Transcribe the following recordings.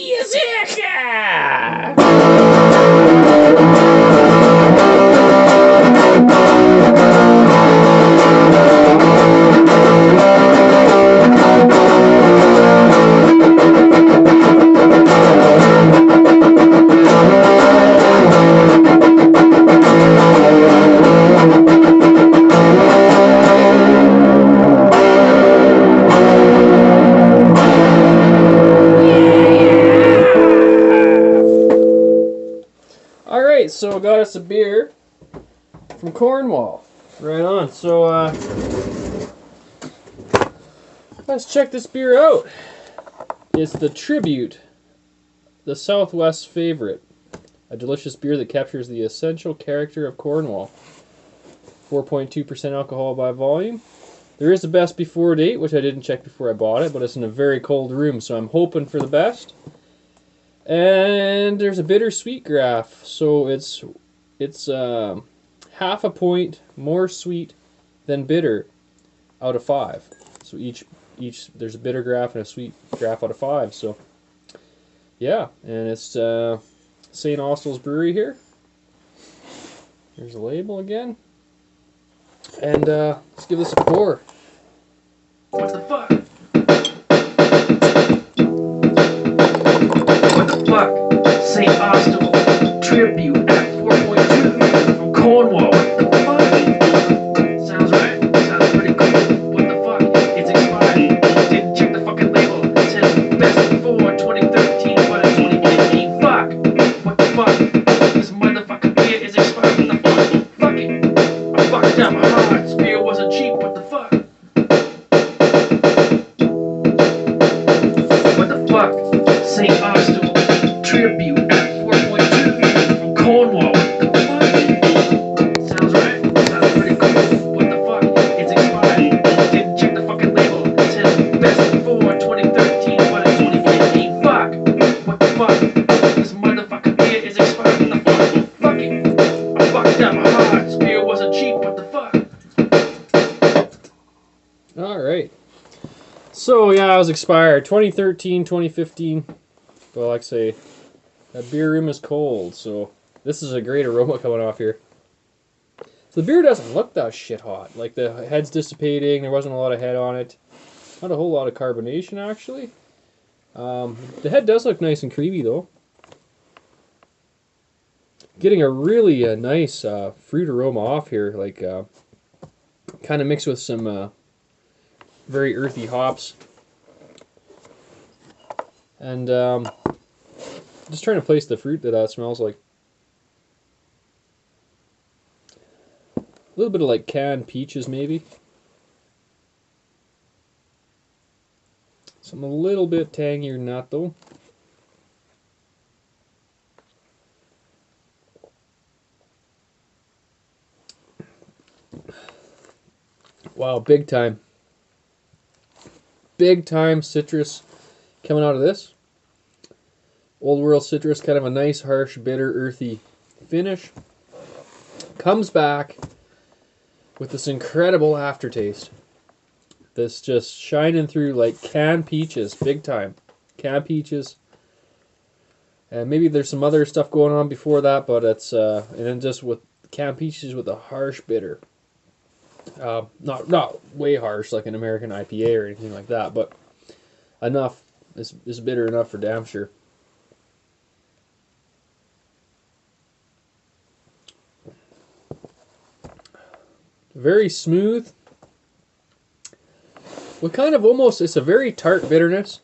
Beerzerker! Alright, so I got us a beer from Cornwall. Right on. So, let's check this beer out. It's the Tribute, the Southwest favorite. A delicious beer that captures the essential character of Cornwall. 4.2% alcohol by volume. There is a best before date, which I didn't check before I bought it, but it's in a very cold room, so I'm hoping for the best. And there's a bittersweet graph, so it's half a point more sweet than bitter out of 5. So each there's a bitter graph and a sweet graph out of 5. So yeah, and it's St. Austell's Brewery here. Here's the label again, and let's give this a pour. What the fuck? St. Austell Tribute at 4.2 from Cornwall. What the fuck? Sounds right? Sounds pretty cool. What the fuck? It's expired. Didn't check the fucking label. It says best before 2013, but it's 2015. Fuck. What the fuck? This motherfucking beer is expired. What the fuck? Fuck it. I fucked up hard. This beer wasn't cheap. What the fuck? What the fuck? St. Austell Tribute at 4.2 from Cornwall. What the fuck? Sounds right? Sounds pretty cool. What the fuck? It's expired. Didn't check the fucking label. It says best before 2013, but it's 2015. Fuck. What the fuck? This motherfucking beer is expired. What the fuck? Fuck it. I fucked up hard. This beer wasn't cheap. What the fuck? Alright. So yeah, it was expired. 2013, 2015. But like I say, that beer room is cold, so this is a great aroma coming off here. So the beer doesn't look that shit hot. Like the head's dissipating, there wasn't a lot of head on it. Not a whole lot of carbonation actually. The head does look nice and creamy though. Getting a really nice fruit aroma off here, like kind of mixed with some very earthy hops. And just trying to place the fruit that smells like. A little bit of like canned peaches maybe. Something a little bit tangier than that though. Wow, big time. Big time citrus coming out of this. Old world citrus, kind of a nice, harsh, bitter, earthy finish. Comes back with this incredible aftertaste. This just shining through like canned peaches, big time. Canned peaches. And maybe there's some other stuff going on before that, but it's and then just with canned peaches with a harsh bitter. Not way harsh like an American IPA or anything like that, but enough. It's bitter enough for damn sure. Very smooth. What kind of almost, it's a very tart bitterness.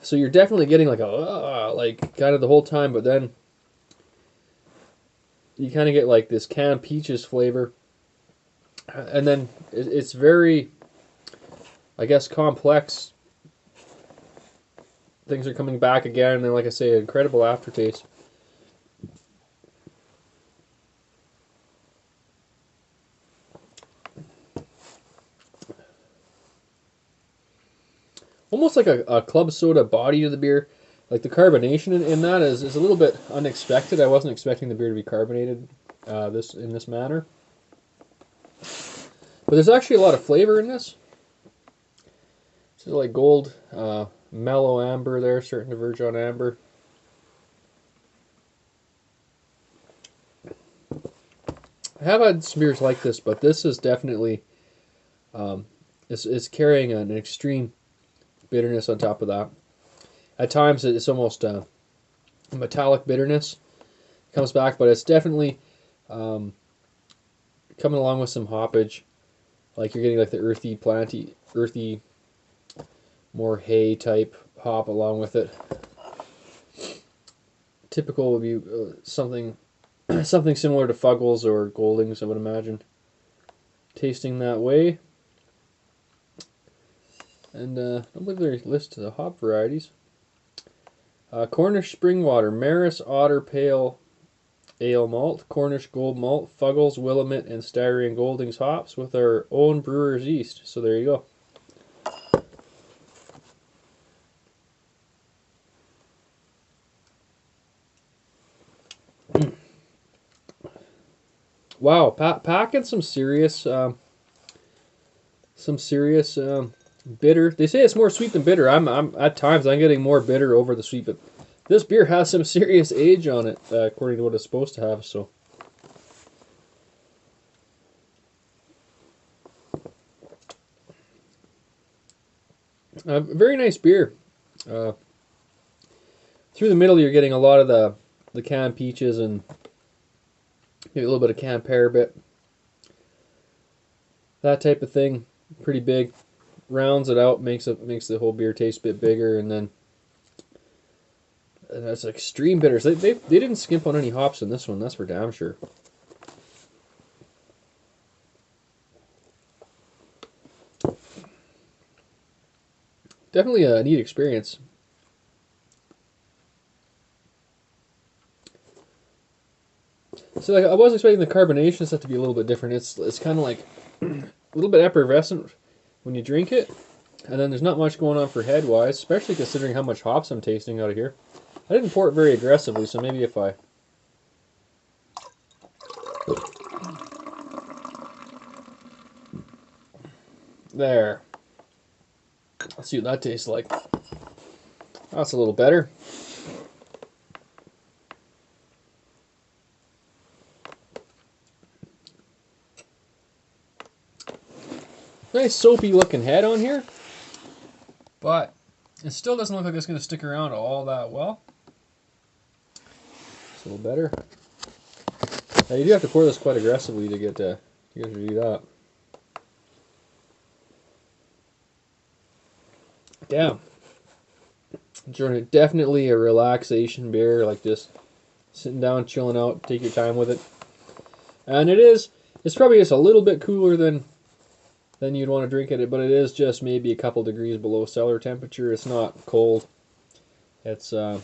So you're definitely getting like a, like kind of the whole time, but then you kind of get like this canned peaches flavor. And then it's very, I guess, complex. Things are coming back again, and then, like I say, incredible aftertaste. Almost like a club soda body to the beer. Like the carbonation in that is a little bit unexpected. I wasn't expecting the beer to be carbonated in this manner. But there's actually a lot of flavor in this. This is like gold mellow amber there, starting to verge on amber. I have had some beers like this, but this is definitely it's carrying an extreme bitterness on top of that. At times, it's almost a metallic bitterness comes back, but it's definitely coming along with some hoppage. Like you're getting like the earthy, more hay type hop along with it. Typical would be something similar to Fuggles or Goldings, I would imagine. Tasting that way. And I don't believe they list the hop varieties. Cornish Springwater, Maris Otter Pale Ale Malt, Cornish Gold Malt, Fuggles, Willamette, and Styrian Goldings hops with our own brewer's yeast. So there you go. Wow, packing some serious bitter. They say it's more sweet than bitter. I'm at times I'm getting more bitter over the sweet, but this beer has some serious age on it, according to what it's supposed to have. So, very nice beer. Through the middle, you're getting a lot of the canned peaches and maybe a little bit of canned pear bit. That type of thing, pretty big. Rounds it out, makes the whole beer taste a bit bigger, and then that's extreme bitters. They didn't skimp on any hops in this one. That's for damn sure. Definitely a neat experience. So like I was expecting the carbonation stuff to be a little bit different. It's kind of like a little bit effervescent when you drink it, and then there's not much going on for head wise, especially considering how much hops I'm tasting out of here. I didn't pour it very aggressively, so maybe if I there, let's see what that tastes like. That's a little better. Nice soapy looking head on here, but it still doesn't look like it's going to stick around all that well. It's a little better. Now you do have to pour this quite aggressively to get to do that. Damn. Definitely a relaxation beer, like just sitting down, chilling out, take your time with it. And it's probably just a little bit cooler than you'd want to drink it, but it is just maybe a couple degrees below cellar temperature. It's not cold. It's had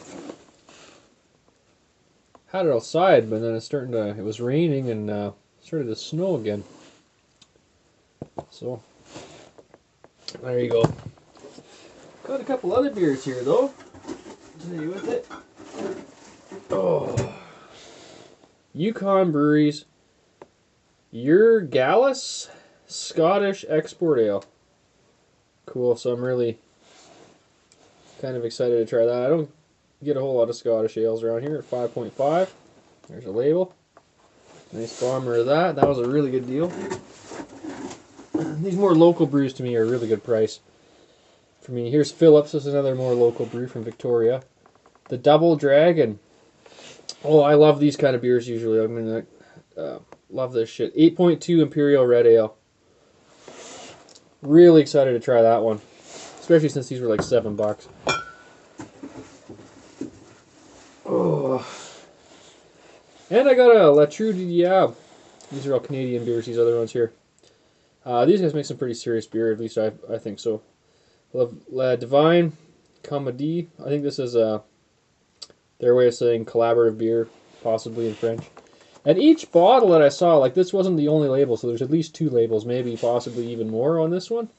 it outside, but then it was raining and started to snow again. So there you go. Got a couple other beers here though. Are you with it? Oh, Yukon Breweries, Your Gallus Scottish Export Ale. Cool, so I'm really kind of excited to try that. I don't get a whole lot of Scottish ales around here at 5.5. There's a label. Nice bomber of that. That was a really good deal. These more local brews to me are a really good price for me. Here's Phillips. This is another more local brew from Victoria. The Double Dragon. Oh, I love these kind of beers usually. I'm going to love this shit. 8.2 Imperial Red Ale. Really excited to try that one, especially since these were like $7. Oh, and I got a La True du Diable. These are all Canadian beers. These other ones here. These guys make some pretty serious beer. At least I think so. La Divine Comédie. I think this is their way of saying collaborative beer, possibly in French. And each bottle that I saw, like this wasn't the only label, so there's at least 2 labels, maybe possibly even more on this one.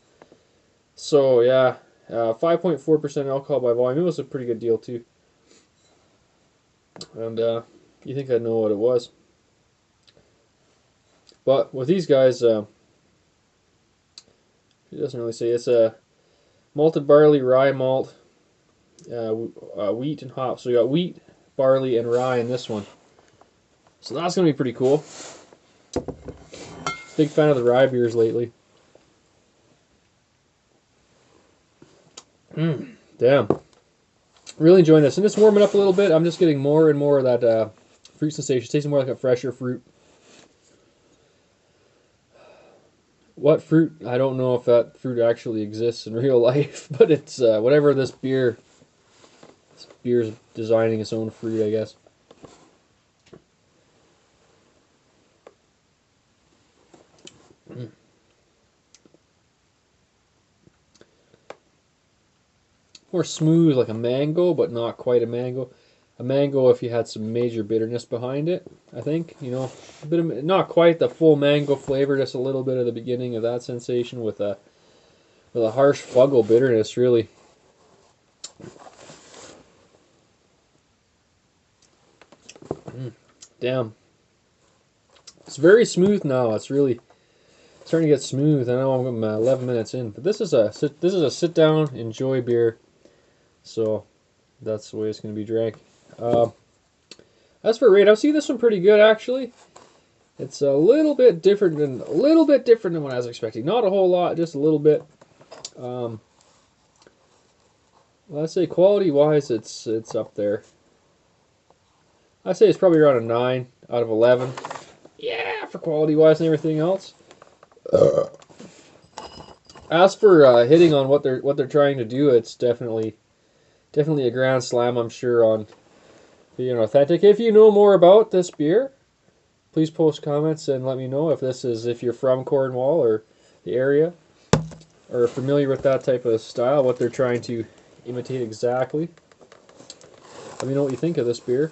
So yeah, 5.4% alcohol by volume. It was a pretty good deal too. And you think I'd know what it was. But with these guys, it doesn't really say. It's a malted barley, rye malt, wheat and hops. So we got wheat, barley, and rye in this one. So that's going to be pretty cool. Big fan of the rye beers lately. Damn. Really enjoying this. And it's warming up a little bit. I'm just getting more and more of that fruit sensation. Tasting more like a fresher fruit. What fruit? I don't know if that fruit actually exists in real life, but it's whatever this beer. This beer's designing its own fruit, I guess. More smooth, like a mango, but not quite a mango. A mango if you had some major bitterness behind it, I think. You know, a bit of, not quite the full mango flavor, just a little bit of the beginning of that sensation with a harsh fuggle bitterness, really. Damn. It's very smooth now. It's really starting to get smooth. I know I'm 11 minutes in, but this is a sit down, enjoy beer. So that's the way it's going to be drank. As for rate, I see this one pretty good actually. It's a little bit different than what I was expecting. Not a whole lot, just a little bit. Well, I'd say quality wise, it's up there. I'd say it's probably around a 9 out of 11. Yeah, for quality wise and everything else. As for hitting on what they're trying to do, it's definitely a grand slam, I'm sure, on being authentic. If you know more about this beer, please post comments and let me know if you're from Cornwall or the area, or familiar with that type of style, what they're trying to imitate exactly. Let me know what you think of this beer.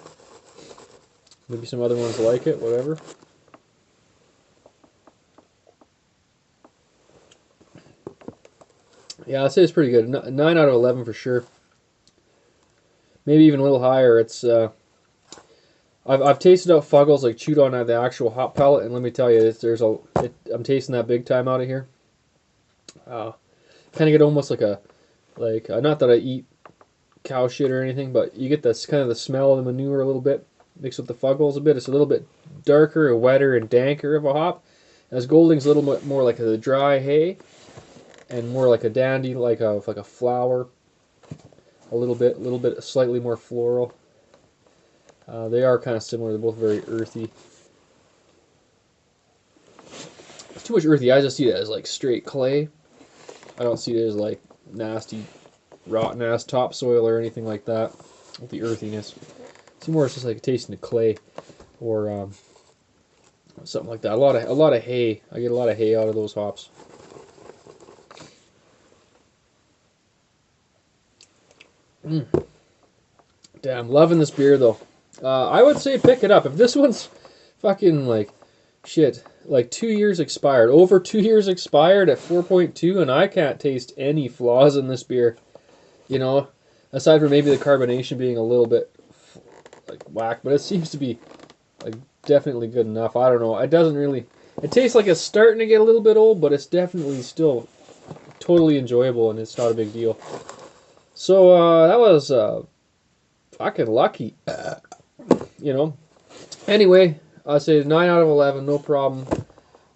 Maybe some other ones like it, whatever. Yeah, I'd say it's pretty good. 9 out of 11 for sure. Maybe even a little higher. It's I've tasted out Fuggles, like chewed on the actual hop pellet, and let me tell you, I'm tasting that big time out of here. Kind of get almost like not that I eat cow shit or anything, but you get this kind of the smell of the manure a little bit mixed with the Fuggles a bit. It's a little bit darker and wetter and danker of a hop. As Golding's a little bit more like a dry hay, and more like a dandy, like a flower. A little bit slightly more floral. They are kind of similar. They're both very earthy. It's too much earthy. I just see it as like straight clay. I don't see it as like nasty, rotten ass topsoil or anything like that with the earthiness. It's more just like tasting of clay or something like that. A lot of hay. I get a lot of hay out of those hops. Damn, loving this beer though. I would say pick it up. If this one's fucking like shit, like 2 years expired, over 2 years expired at 4.2, and I can't taste any flaws in this beer, you know, aside from maybe the carbonation being a little bit like whack, but it seems to be like definitely good enough. I don't know. It doesn't really. It tastes like it's starting to get a little bit old, but it's definitely still totally enjoyable, and it's not a big deal. So that was fucking lucky, you know. Anyway, I say 9 out of 11, no problem.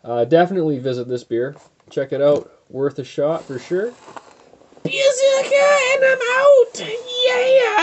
Definitely visit this beer. Check it out. Worth a shot for sure. Beerzerker, and I'm out. Yeah.